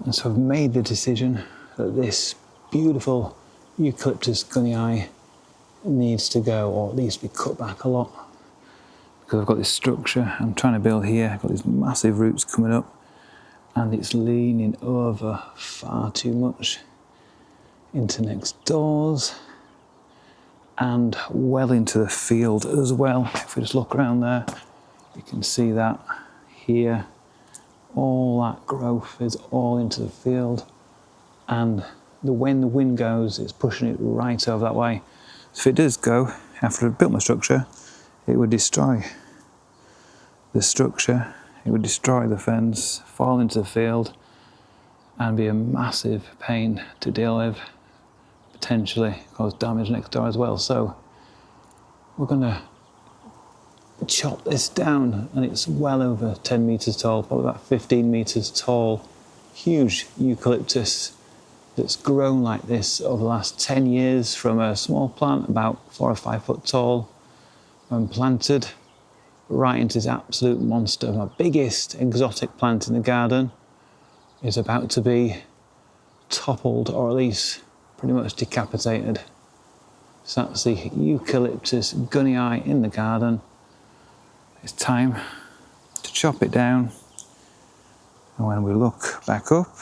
And so I've made the decision that this beautiful Eucalyptus Gunnii needs to go, or at least be cut back a lot, because I've got this structure I'm trying to build here. I've got these massive roots coming up and it's leaning over far too much into next doors and well into the field as well. If we just look around there, you can see that here. All that growth is all into the field, and when the wind goes, it's pushing it right over that way. So if it does go, after I've built my structure, it would destroy the structure, it would destroy the fence, fall into the field, and be a massive pain to deal with, potentially cause damage next door as well. So we're gonna chop this down, and it's well over 10 meters tall, probably about 15 meters tall, huge eucalyptus that's grown like this over the last 10 years from a small plant about 4 or 5 foot tall when planted, right into this absolute monster. My biggest exotic plant in the garden is about to be toppled, or at least pretty much decapitated. So that's the Eucalyptus Gunnii in the garden. It's time to chop it down, and when we look back up,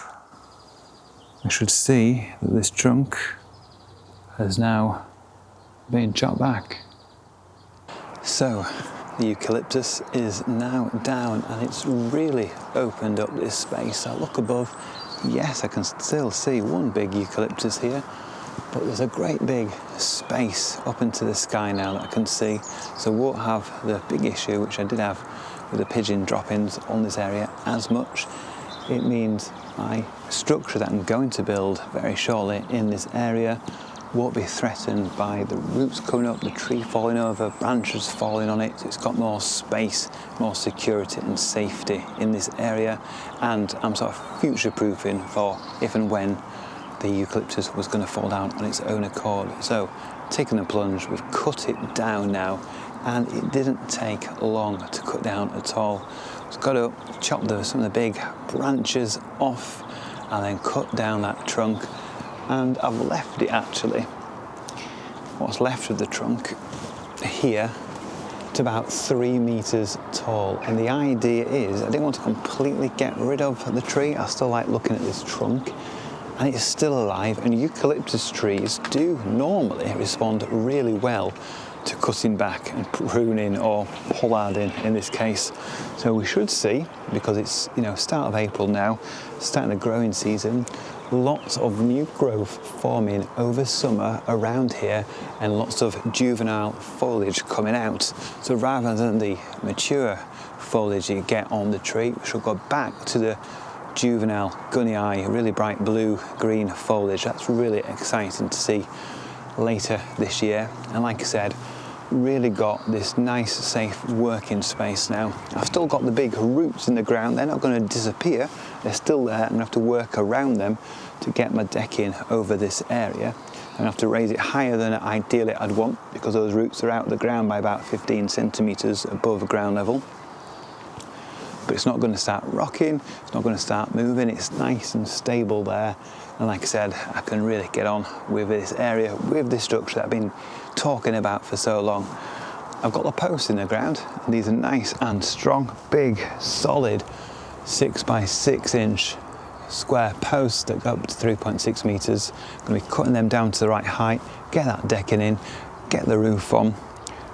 we should see that this trunk has now been chopped back. So the eucalyptus is now down, and it's really opened up this space. I look above, yes, I can still see one big eucalyptus here, but there's a great big space up into the sky now that I can see. So won't have the big issue, which I did have with the pigeon drop-ins on this area as much. It means my structure that I'm going to build very shortly in this area won't be threatened by the roots coming up, the tree falling over, branches falling on it. So it's got more space, more security and safety in this area. And I'm sort of future-proofing for if and when the eucalyptus was going to fall down on its own accord. So taking the plunge, we've cut it down now, and it didn't take long to cut down at all. Just got to chop some of the big branches off and then cut down that trunk, and I've left it actually, what's left of the trunk here, to about 3 meters tall. And the idea is I didn't want to completely get rid of the tree. I still like looking at this trunk, and it's still alive, and eucalyptus trees do normally respond really well to cutting back and pruning, or pollarding in this case. So we should see, because it's start of April now, starting the growing season, lots of new growth forming over summer around here, and lots of juvenile foliage coming out. So rather than the mature foliage you get on the tree, we should go back to the juvenile Gunnii, really bright blue-green foliage. That's really exciting to see later this year. And like I said, really got this nice, safe working space now. I've still got the big roots in the ground. They're not going to disappear. They're still there. I'm going to have to work around them to get my decking over this area. I'm going to have to raise it higher than ideally I'd want, because those roots are out of the ground by about 15 centimetres above ground level. But it's not going to start rocking, it's not going to start moving, it's nice and stable there. And like I said, I can really get on with this area, with this structure that I've been talking about for so long. I've got the posts in the ground, and these are nice and strong, big, solid 6 by 6 inch square posts that go up to 3.6 meters. I'm going to be cutting them down to the right height, get that decking in, get the roof on.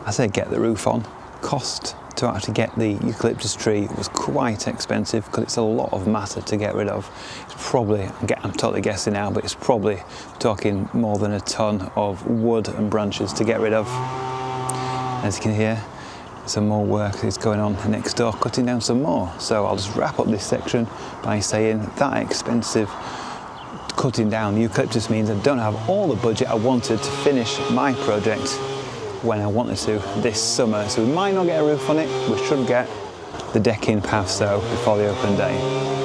I say get the roof on, cost to actually get the eucalyptus tree was quite expensive, because it's a lot of matter to get rid of. It's probably, I'm totally guessing now, but it's probably talking more than a ton of wood and branches to get rid of. As you can hear, some more work is going on next door, cutting down some more. So I'll just wrap up this section by saying that expensive cutting down eucalyptus means I don't have all the budget I wanted to finish my project when I wanted to this summer. So we might not get a roof on it, we should get the decking paths though before the open day.